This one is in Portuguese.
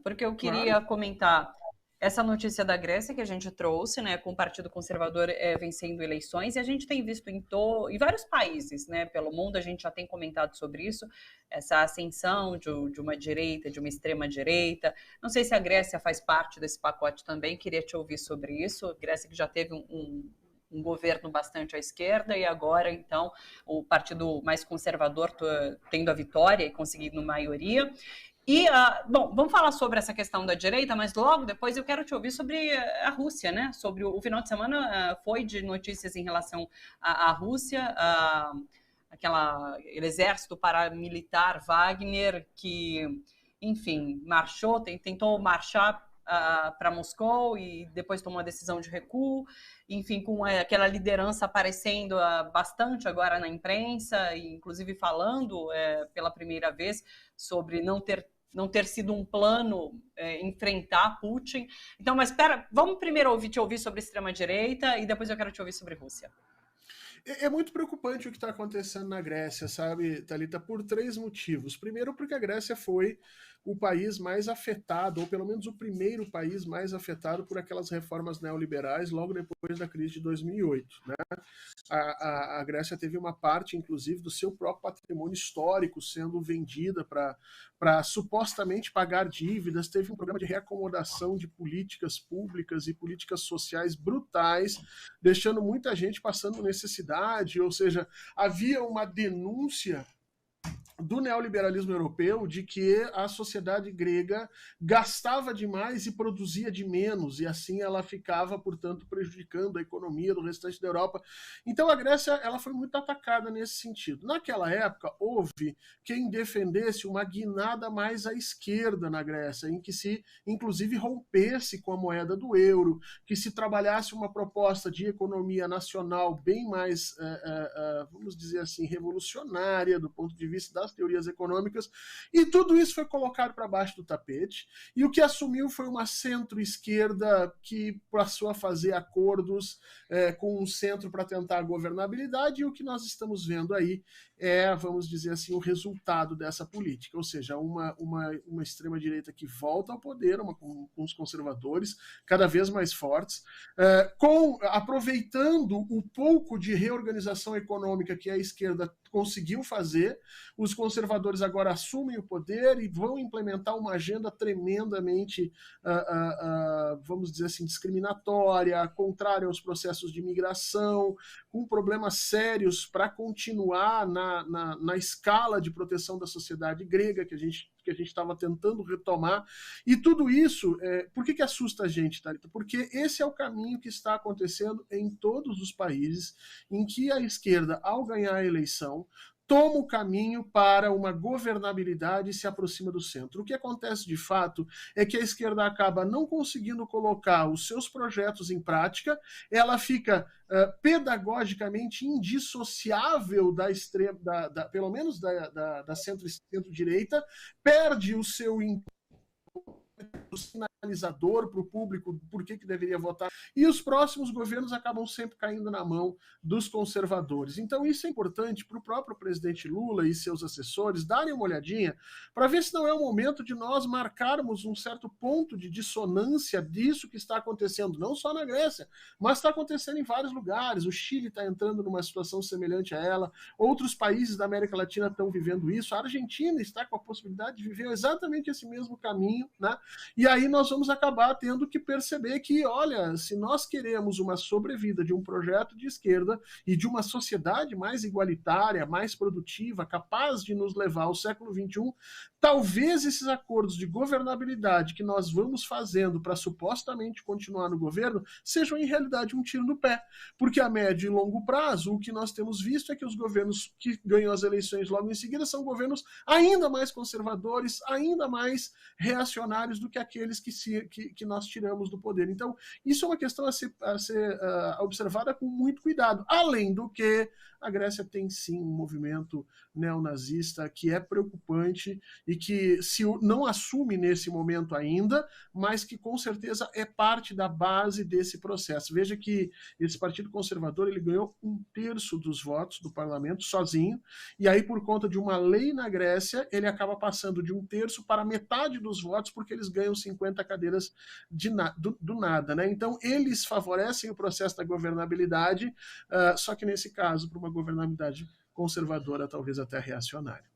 porque eu Claro. queria comentar essa notícia da Grécia que a gente trouxe, né, com o Partido Conservador vencendo eleições, e a gente tem visto em vários países, né, pelo mundo, a gente já tem comentado sobre isso, essa ascensão de uma direita, de uma extrema-direita. Não sei se a Grécia faz parte desse pacote também, queria te ouvir sobre isso. A Grécia que já teve um governo bastante à esquerda, e agora, então, o partido mais conservador tendo a vitória e conseguindo maioria. E, bom, vamos falar sobre essa questão da direita, mas logo depois eu quero te ouvir sobre a Rússia, né? Sobre o final de semana foi de notícias em relação à Rússia, aquele exército paramilitar Wagner que, enfim, tentou marchar para Moscou e depois tomou a decisão de recuo, enfim, com aquela liderança aparecendo bastante agora na imprensa, e inclusive falando pela primeira vez sobre não ter sido um plano enfrentar Putin. Então, mas espera, vamos primeiro te ouvir sobre extrema-direita e depois eu quero te ouvir sobre Rússia. É muito preocupante o que está acontecendo na Grécia, sabe, Thalita, por 3 motivos. Primeiro, porque a Grécia foi o país mais afetado, ou pelo menos o primeiro país mais afetado por aquelas reformas neoliberais logo depois da crise de 2008. Né? A Grécia teve uma parte, inclusive, do seu próprio patrimônio histórico sendo vendida para supostamente pagar dívidas, teve um programa de reacomodação de políticas públicas e políticas sociais brutais, deixando muita gente passando necessidade, ou seja, havia uma denúncia do neoliberalismo europeu de que a sociedade grega gastava demais e produzia de menos, e assim ela ficava, portanto, prejudicando a economia do restante da Europa. Então a Grécia ela foi muito atacada nesse sentido. Naquela época, houve quem defendesse uma guinada mais à esquerda na Grécia, em que se, inclusive, rompesse com a moeda do euro, que se trabalhasse uma proposta de economia nacional bem mais, vamos dizer assim, revolucionária do ponto de vista das teorias econômicas, e tudo isso foi colocado para baixo do tapete, e o que assumiu foi uma centro-esquerda que passou a fazer acordos com um centro para tentar a governabilidade, e o que nós estamos vendo aí vamos dizer assim, o resultado dessa política, ou seja, uma extrema-direita que volta ao poder, com os conservadores cada vez mais fortes, aproveitando o pouco de reorganização econômica que a esquerda conseguiu fazer, os conservadores agora assumem o poder e vão implementar uma agenda tremendamente, vamos dizer assim, discriminatória, contrária aos processos de imigração, com problemas sérios para continuar na escala de proteção da sociedade grega que a gente estava tentando retomar. E tudo isso, por que assusta a gente, Thalita? Porque esse é o caminho que está acontecendo em todos os países em que a esquerda, ao ganhar a eleição, toma o caminho para uma governabilidade e se aproxima do centro. O que acontece de fato é que a esquerda acaba não conseguindo colocar os seus projetos em prática, ela fica pedagogicamente indissociável da extrema, pelo menos da centro-direita, perde o seu sinalizador para o público por que deveria votar, e os próximos governos acabam sempre caindo na mão dos conservadores. Então isso é importante para o próprio presidente Lula e seus assessores darem uma olhadinha para ver se não é o momento de nós marcarmos um certo ponto de dissonância disso que está acontecendo, não só na Grécia, mas está acontecendo em vários lugares. O Chile está entrando numa situação semelhante a ela, outros países da América Latina estão vivendo isso, a Argentina está com a possibilidade de viver exatamente esse mesmo caminho, né? E aí nós vamos acabar tendo que perceber que, olha, se nós queremos uma sobrevida de um projeto de esquerda e de uma sociedade mais igualitária, mais produtiva, capaz de nos levar ao século XXI, talvez esses acordos de governabilidade que nós vamos fazendo para supostamente continuar no governo sejam em realidade um tiro no pé, porque a médio e longo prazo o que nós temos visto é que os governos que ganham as eleições logo em seguida são governos ainda mais conservadores, ainda mais reacionários do que aqueles que nós tiramos do poder. Então, isso é uma questão a ser observada com muito cuidado. Além do que, a Grécia tem sim um movimento neonazista que é preocupante e que não assume nesse momento ainda, mas que com certeza é parte da base desse processo. Veja que esse Partido Conservador ele ganhou 1/3 dos votos do parlamento sozinho, e aí por conta de uma lei na Grécia, ele acaba passando de 1/3 para metade dos votos, porque eles ganham 50 cadeiras do nada, né? Então eles favorecem o processo da governabilidade, só que nesse caso, para uma governabilidade conservadora, talvez até reacionária.